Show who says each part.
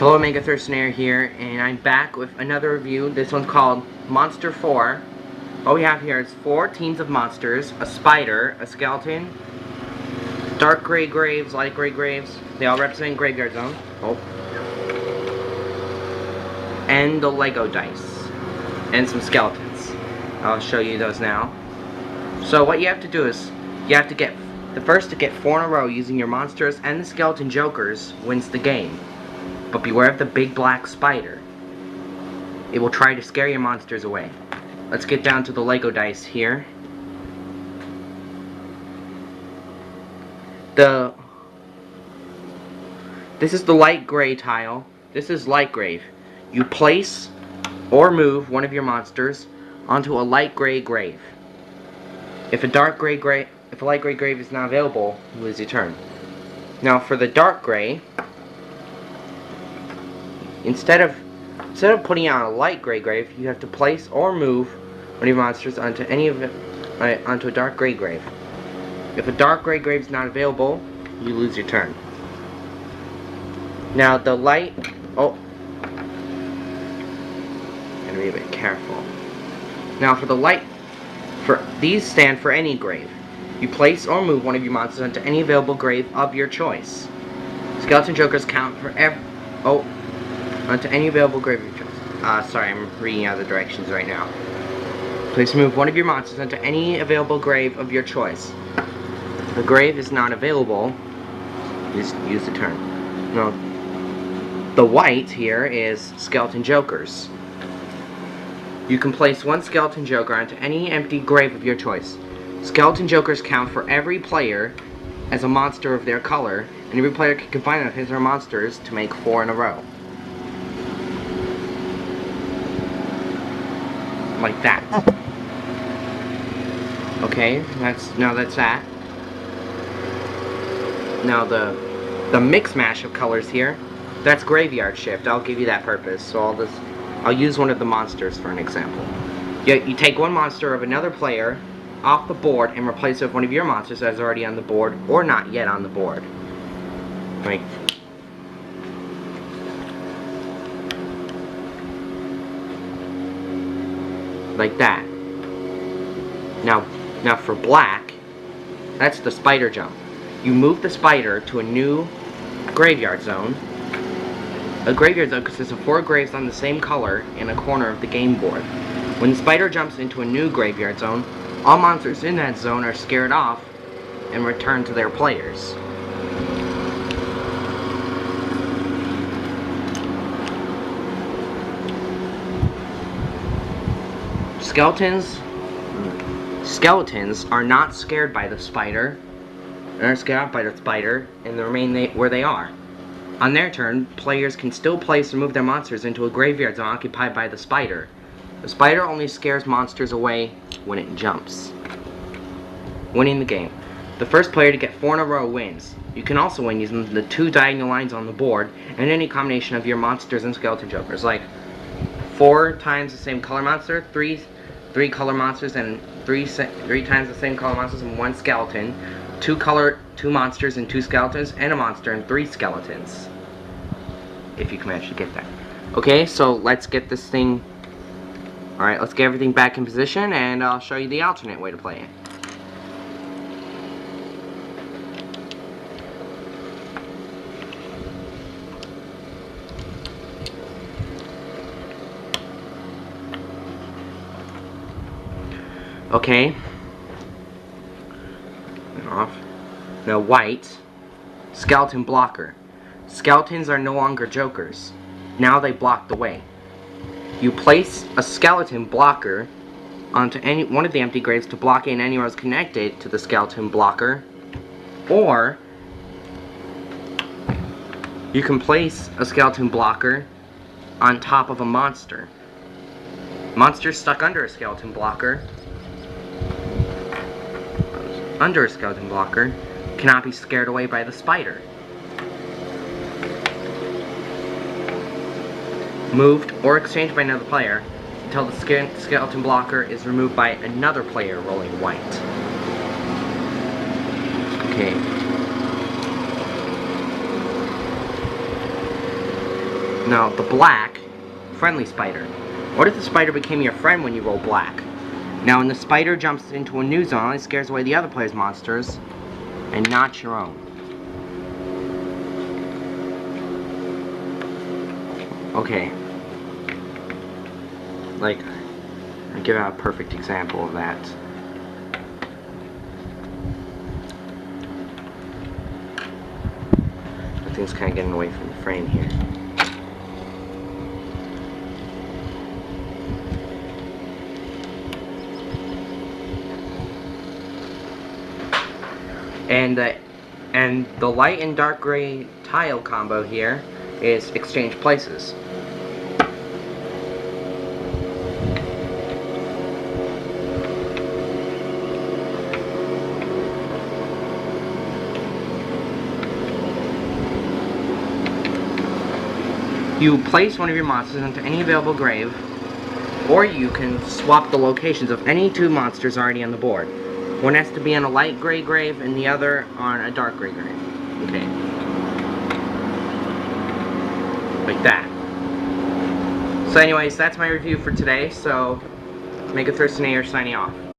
Speaker 1: Hello, Mega Thirstonaire here, and I'm back with another review. This one's called Monster 4. What we have here is 4 teams of monsters, a spider, a skeleton, dark gray graves, light gray graves, they all represent graveyard zone, and the Lego dice, and some skeletons. I'll show you those now. So what you have to do is, you have to get, the first to get 4 in a row using your monsters and the skeleton jokers wins the game. But beware of the big black spider. It will try to scare your monsters away. Let's get down to the Lego dice here. This is the light gray tile. This is light gray. You place or move one of your monsters onto a light gray grave. If a light gray grave is not available, you lose your turn. Now for the dark gray, Instead of putting out a light gray grave, you have to place or move one of your monsters onto onto a dark gray grave. If a dark gray grave is not available, you lose your turn. Now the light, gotta be a bit careful. Now for the light, these stand for any grave. You place or move one of your monsters onto any available grave of your choice. Skeleton jokers count for onto any available grave of your choice. Sorry, I'm reading out the directions right now. Please move one of your monsters onto any available grave of your choice. If a grave is not available, just use the turn. Now, the white here is skeleton jokers. You can place one skeleton joker onto any empty grave of your choice. Skeleton jokers count for every player as a monster of their color, and every player can combine of his or her monsters to make 4 in a row. Like that. Okay, that's that. Now the mix mash of colors here, that's graveyard shift. I'll give you that purpose. So I'll use one of the monsters for an example. You take one monster of another player off the board and replace it with one of your monsters that's already on the board or not yet on the board. Like that. Now for black, that's the spider jump. You move the spider to a new graveyard zone. A graveyard zone consists of 4 graves on the same color in a corner of the game board. When the spider jumps into a new graveyard zone, all monsters in that zone are scared off and return to their players. Skeletons are not scared by the spider. They're scared off by the spider and they remain where they are. On their turn, players can still place and move their monsters into a graveyard zone occupied by the spider. The spider only scares monsters away when it jumps. Winning the game. The first player to get 4 in a row wins. You can also win using the 2 diagonal lines on the board and any combination of your monsters and skeleton jokers, like 4 times the same color monster, 3 color monsters, and 3 times the same color monsters and 1 skeleton, 2 monsters and 2 skeletons, and a monster and 3 skeletons. If you can manage to get that. Okay, so let's get this thing. Alright, let's get everything back in position, and I'll show you the alternate way to play it. Okay. Off. Now white. Skeleton blocker. Skeletons are no longer jokers. Now they block the way. You place a skeleton blocker onto any one of the empty graves to block in any rows connected to the skeleton blocker, or you can place a skeleton blocker on top of a monster. Monsters stuck under a skeleton blocker cannot be scared away by the spider. Moved or exchanged by another player until the skeleton blocker is removed by another player rolling white. Okay. Now, the black, friendly spider. What if the spider became your friend when you roll black? Now, when the spider jumps into a new zone, it scares away the other player's monsters, and not your own. Okay. Like, I'll give out a perfect example of that. I think it's kind of getting away from the frame here. And the light and dark gray tile combo here is exchange places. You place one of your monsters into any available grave, or you can swap the locations of any two monsters already on the board. One has to be on a light gray grave and the other on a dark gray grave. Okay. Like that. So anyways, that's my review for today, so make a Thursday signing off.